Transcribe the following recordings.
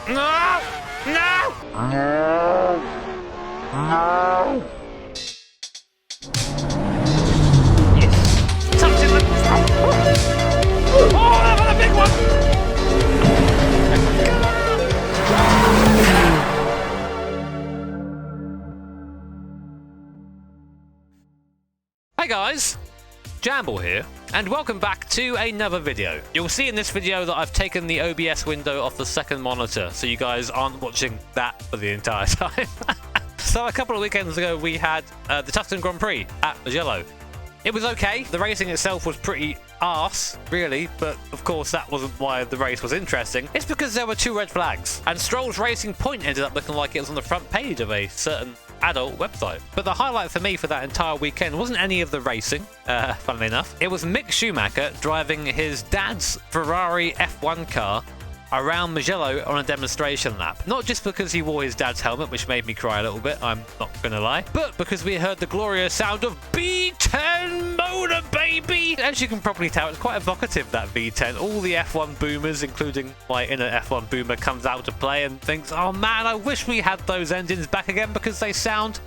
No! No! Yes. Touching the... Oh, that was a big one! Hey guys, Jamble here, and welcome back to another video. You'll see in this video that I've taken the OBS window off the second monitor, so you guys aren't watching that for the entire time. So a couple of weekends ago we had the Tuscan Grand Prix at Mugello. It was okay. The racing itself was pretty arse, really, but of course that wasn't why the race was interesting. It's because there were 2 red flags, and Stroll's Racing Point ended up looking like it was on the front page of a certain adult website. But the highlight for me for that entire weekend wasn't any of the racing, funnily enough. It was Mick Schumacher driving his dad's Ferrari F1 car around Mugello on a demonstration lap. Not just because he wore his dad's helmet, which made me cry a little bit, I'm not gonna lie, but because we heard the glorious sound of V10 motor, baby! As you can probably tell, it's quite evocative, that V10. All the F1 boomers, including my inner F1 boomer, comes out to play and thinks, oh man, I wish we had those engines back again because they sound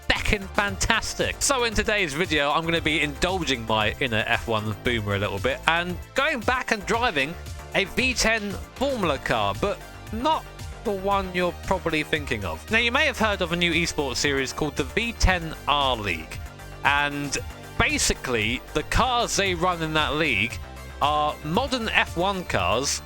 feckin' fantastic. So in today's video, I'm going to be indulging my inner F1 boomer a little bit and going back and driving a V10 Formula car, but not the one you're probably thinking of. Now, you may have heard of a new esports series called the V10 R League, and basically the cars they run in that league are modern F1 cars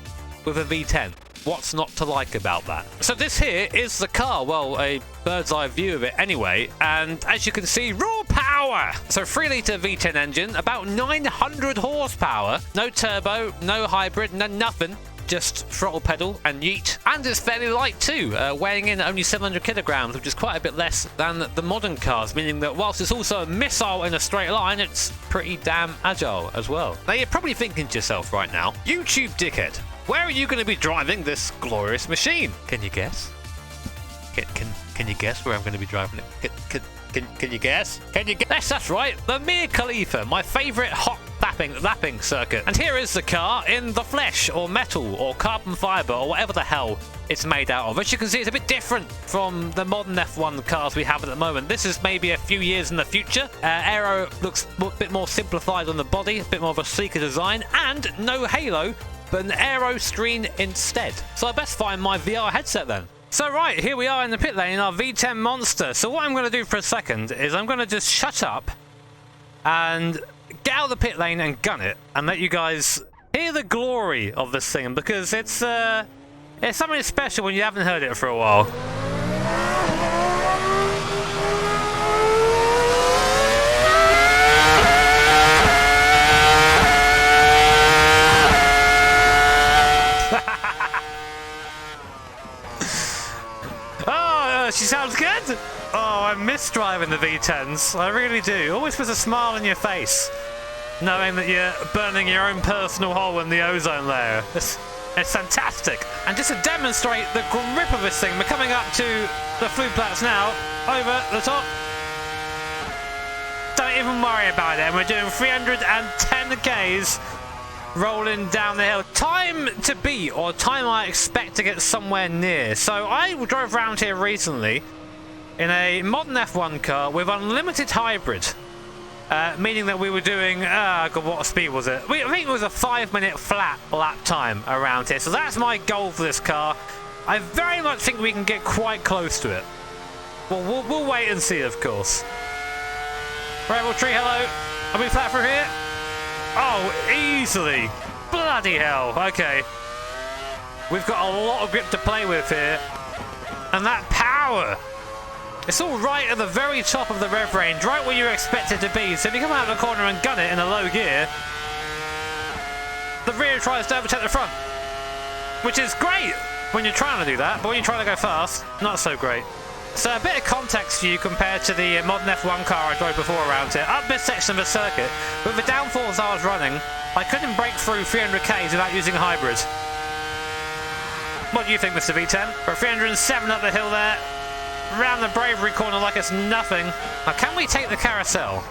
with a V10. What's not to like about that? So this here is the car, well, a bird's eye view of it anyway, and as you can see, raw power! So 3-litre V10 engine, about 900 horsepower, no turbo, no hybrid, no nothing, just throttle pedal and yeet. And it's fairly light too, weighing in at only 700 kilograms, which is quite a bit less than the modern cars, meaning that whilst it's also a missile in a straight line, it's pretty damn agile as well. Now you're probably thinking to yourself right now, YouTube dickhead, where are you going to be driving this glorious machine? Can you guess? Can you guess where I'm going to be driving it? Can you guess? Can you guess? Yes, that's right. The Mia Khalifa, my favourite hot lapping circuit. And here is the car in the flesh, or metal, or carbon fibre, or whatever the hell it's made out of. As you can see, it's a bit different from the modern F1 cars we have at the moment. This is maybe a few years in the future. Aero looks a bit more simplified on the body, a bit more of a sleeker design, and no halo, but an aero screen instead. So I best find my VR headset then. So right, here we are in the pit lane in our V10 Monster. So what I'm going to do for a second is I'm going to just shut up and get out of the pit lane and gun it and let you guys hear the glory of this thing, because it's something special when you haven't heard it for a while. She sounds good! Oh, I miss driving the V10s. I really do. Always puts a smile on your face, knowing that you're burning your own personal hole in the ozone layer. It's fantastic. And just to demonstrate the grip of this thing, we're coming up to the Flugplatz now, over the top. Don't even worry about it. And we're doing 310 Ks. Rolling down the hill. Time to beat, or time I expect to get somewhere near. So I drove around here recently in a modern F1 car with unlimited hybrid, meaning that we were doing, God, what speed was it? I think it was a 5-minute flat lap time around here. So that's my goal for this car. I very much think we can get quite close to it. Well, we'll wait and see, of course. Rebel Tree, hello. Are we flat through here? Oh, easily. Bloody hell. Okay. We've got a lot of grip to play with here. And that power. It's all right at the very top of the rev range, right where you expect it to be. So if you come out of the corner and gun it in a low gear, the rear tries to overtake the front. Which is great when you're trying to do that, but when you're trying to go fast, not so great. So a bit of context for you compared to the modern F1 car I drove before around here. Up this section of the circuit, with the downforce I was running, I couldn't break through 300 Ks without using hybrid. What do you think, Mr. V10? We're 307 up the hill there, round the bravery corner like it's nothing. Now, can we take the carousel?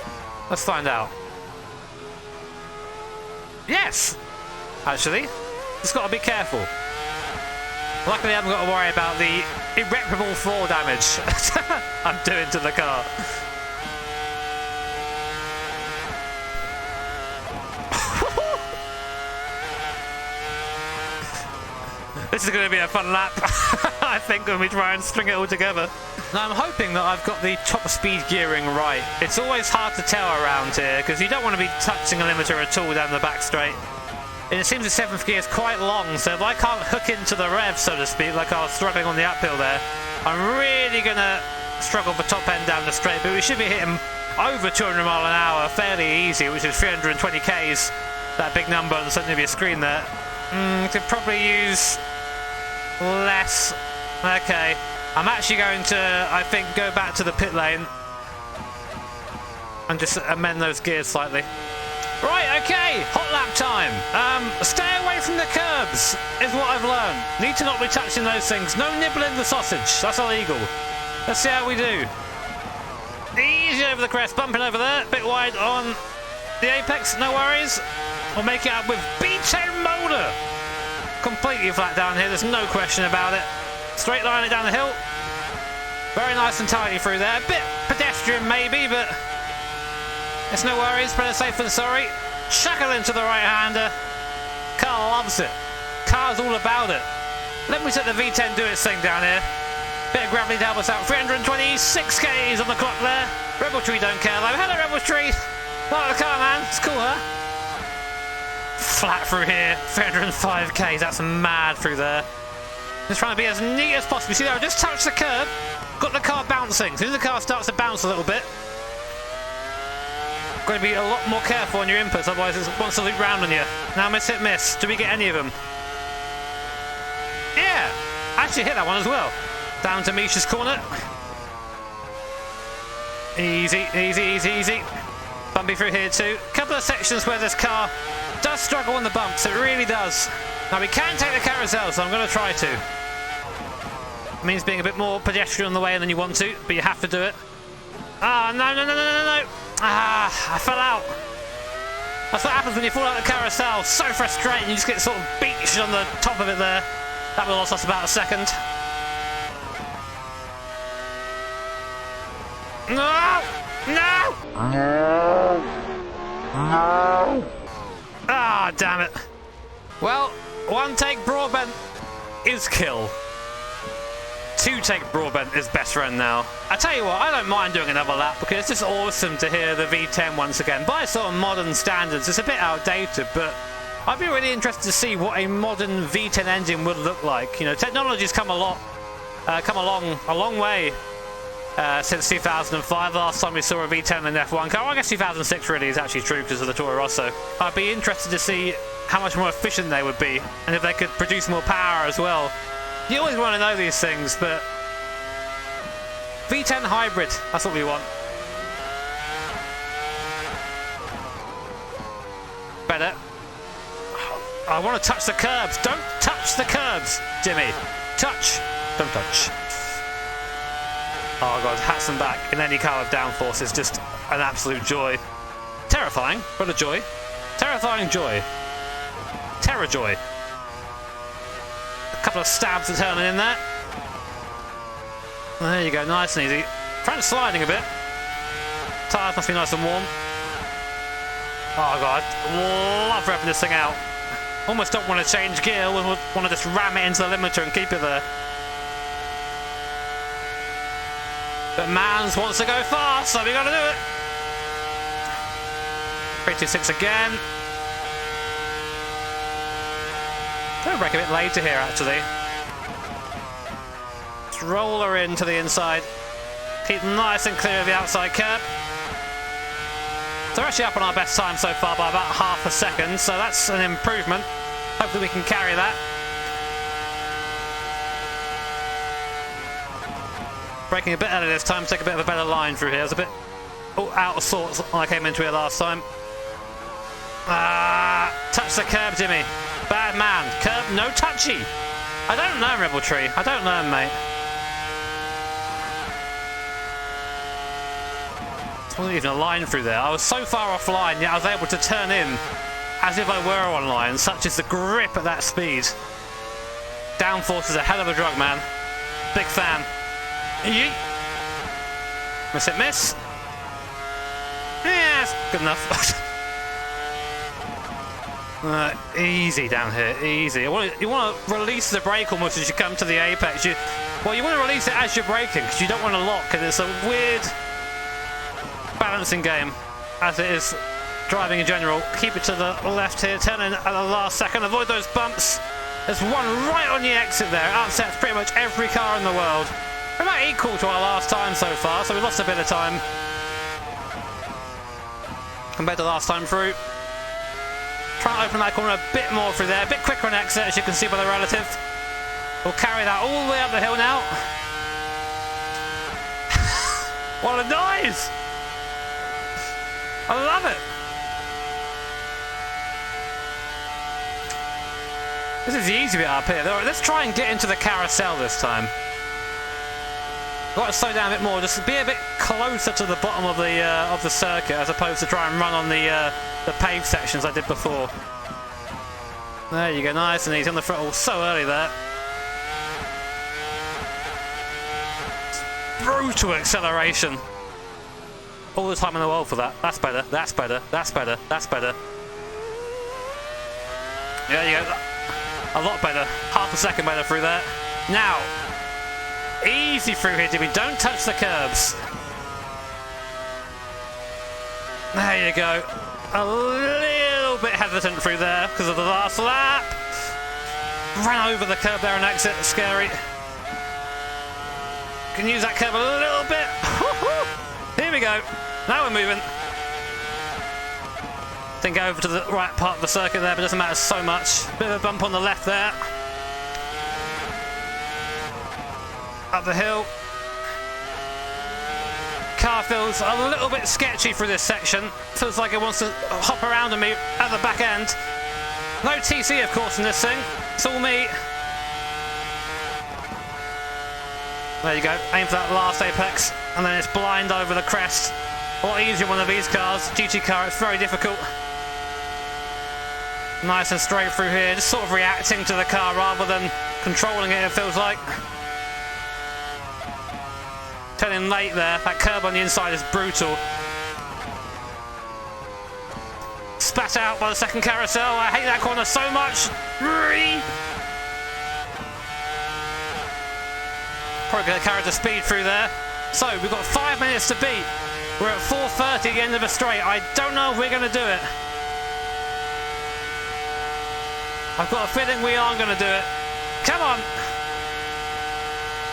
Let's find out. Yes! Actually, just got to be careful. Luckily, I haven't got to worry about the irreparable floor damage I'm doing to the car. This is going to be a fun lap, I think, when we try and string it all together. Now, I'm hoping that I've got the top speed gearing right. It's always hard to tell around here, because you don't want to be touching a limiter at all down the back straight. And it seems the 7th gear is quite long, so if I can't hook into the rev, so to speak, like I was struggling on the uphill there, I'm really going to struggle for top end down the straight. But we should be hitting over 200 mile an hour fairly easy, which is 320 k's. That big number on the center of your screen there. Could probably use less. Okay, I'm actually going to, I think, go back to the pit lane and just amend those gears slightly. Right, okay, hot lap time. Stay away from the curbs is what I've learned. Need to not be touching those things. No nibbling the sausage, that's illegal. Let's see how we do. Easy over the crest, bumping over there, bit wide on the apex, no worries. We'll make it up with V10 motor. Completely flat down here, there's no question about it. Straight line it down the hill. Very nice and tidy through there. A bit pedestrian maybe, but it's no worries, better safe than sorry. Shackle into the right-hander. Car loves it. Car's all about it. Let me let the V10 do its thing down here. Bit of gravity to help us out. 326 k's on the clock there. Rebel Tree don't care though. Hello Rebel Tree. Like the car, man. It's cool, huh? Flat through here. 305 k's. That's mad through there. Just trying to be as neat as possible. See there, I just touched the curb. Got the car bouncing. As soon as the car starts to bounce a little bit, got to be a lot more careful on your inputs, otherwise it wants to loop round on you. Now miss hit miss. Do we get any of them? Yeah! Actually hit that one as well. Down to Misha's corner. Easy, easy, easy, easy. Bumpy through here too. Couple of sections where this car does struggle on the bumps. It really does. Now we can take the carousel, so I'm going to try to. It means being a bit more pedestrian on the way than you want to, but you have to do it. Ah, no, no, no, no, no, no. Ah, I fell out. That's what happens when you fall out of the carousel. So frustrating. You just get sort of beached on the top of it there. That will last us about a second. No! No! No! Ah, damn it. Well, one take Broadbent is kill. Two take Broadbent is best friend now. I tell you what, I don't mind doing another lap because it's just awesome to hear the V10 once again. By sort of modern standards, it's a bit outdated, but I'd be really interested to see what a modern V10 engine would look like. You know, technology's come along a long way since 2005. Last time we saw a V10 in an F1 car. Well, I guess 2006 really is actually true because of the Toro Rosso. I'd be interested to see how much more efficient they would be and if they could produce more power as well. You always want to know these things, but V10 hybrid, that's what we want. Better. I want to touch the curbs. Don't touch the curbs, Jimmy. Touch. Don't touch. Oh god, hats and back in any kind of downforce is just an absolute joy. Terrifying, but a joy. Terrifying joy. Terror joy. A couple of stabs at turning in there. There you go, nice and easy. Front sliding a bit. Tyres must be nice and warm. Oh god, love revving this thing out. Almost don't want to change gear, we want to just ram it into the limiter and keep it there. But Mans wants to go fast, so we got to do it. 326 again. Don't break a bit later here, actually. Let's roll her into the inside. Keep nice and clear of the outside curb. So we're actually up on our best time so far by about half a second, so that's an improvement. Hopefully we can carry that. Braking a bit early this time, take a bit of a better line through here. I was a bit out of sorts when I came into it last time. Touch the curb, Jimmy. Bad man. Curb, no touchy. I don't learn, Rebel Tree. I don't learn, mate. There wasn't even a line through there. I was so far offline, yet I was able to turn in as if I were online. Such is the grip at that speed. Downforce is a hell of a drug, man. Big fan. Yeet. Miss it, miss. Yeah, it's good enough. Easy down here, easy. You want to release the brake almost as you come to the apex. Well, you want to release it as you're braking because you don't want to lock, and it's a weird balancing game as it is driving in general. Keep it to the left here, turn in at the last second, avoid those bumps. There's one right on the exit there. It upsets pretty much every car in the world. We're about equal to our last time so far, so we lost a bit of time compared to last time through. Try to open that corner a bit more through there, a bit quicker on exit as you can see by the relative. We'll carry that all the way up the hill now. What a noise! I love it! This is the easy bit up here. Let's try and get into the carousel this time. Got to slow down a bit more, just be a bit closer to the bottom of the circuit as opposed to try and run on the paved sections I did before. There you go, nice and easy on the throttle so early there. Brutal acceleration. All the time in the world for that. That's better, that's better, that's better, that's better. There you go. A lot better. Half a second better through there. Now, easy through here, Jimmy. Don't touch the curbs. There you go. A little bit hesitant through there because of the last lap. Ran over the curb there and exit. Scary. Can use that curb a little bit. Here we go. Now we're moving. Didn't go over to the right part of the circuit there, but it doesn't matter so much. Bit of a bump on the left there. Up the hill. Car feels a little bit sketchy through this section. Feels like it wants to hop around on me at the back end. No TC, of course, in this thing. It's all me. There you go. Aim for that last apex, and then it's blind over the crest. A lot easier on one of these cars. GT car, it's very difficult. Nice and straight through here, just sort of reacting to the car rather than controlling it, it feels like. Turning late there, that curb on the inside is brutal. Spat out by the second carousel, I hate that corner so much. Probably going to carry the speed through there. So, we've got 5 minutes to beat. We're at 4:30 at the end of a straight. I don't know if we're going to do it. I've got a feeling we aren't going to do it. Come on!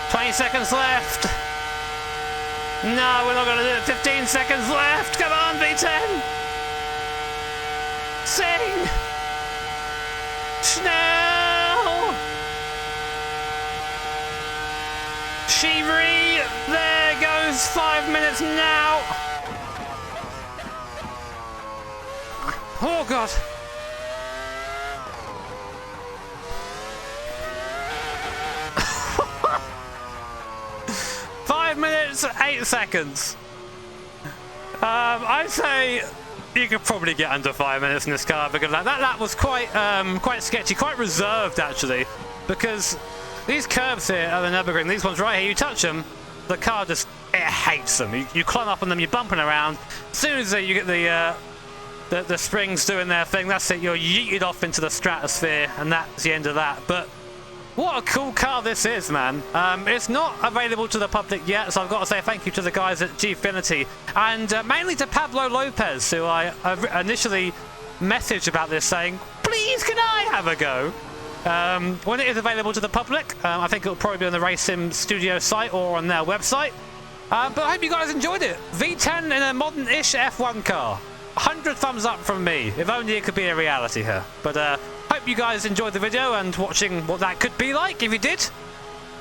20 seconds left. No, we're not going to do it. 15 seconds left. Come on, V10! Sing! Schnell! Chivry! There goes 5 minutes now! Oh, God! Minutes, 8 seconds. I'd say you could probably get under 5 minutes in this car because that was quite sketchy, quite reserved actually. Because these curves here are the Nürburgring, these ones right here, you touch them, the car just hates them. You climb up on them, you're bumping around. As soon as you get the springs doing their thing, that's it. You're yeeted off into the stratosphere, and that's the end of that. But what a cool car this is, man. It's not available to the public yet, so I've got to say thank you to the guys at Gfinity, and mainly to Pablo Lopez, who I initially messaged about this saying, please can I have a go? When it is available to the public, I think it'll probably be on the Racing Studio site or on their website. But I hope you guys enjoyed it. V10 in a modern-ish F1 car. 100 thumbs up from me. If only it could be a reality here. But hope you guys enjoyed the video and watching what that could be like. If you did,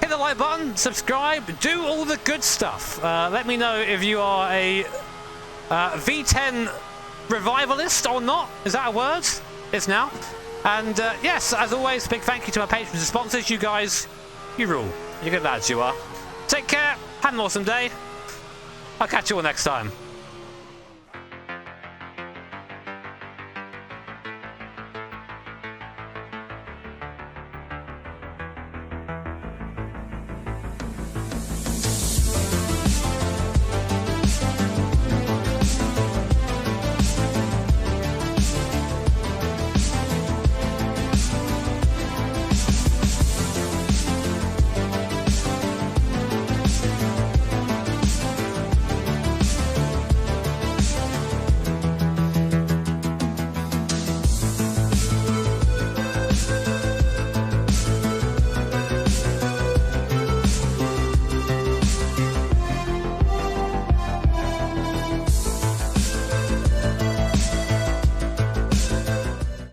hit the like button, subscribe, do all the good stuff. Let me know if you are a V10 revivalist or not. Is that a word? It's now. And yes, as always, big thank you to my patrons and sponsors. You guys, you rule. You're good lads, you are. Take care. Have an awesome day. I'll catch you all next time.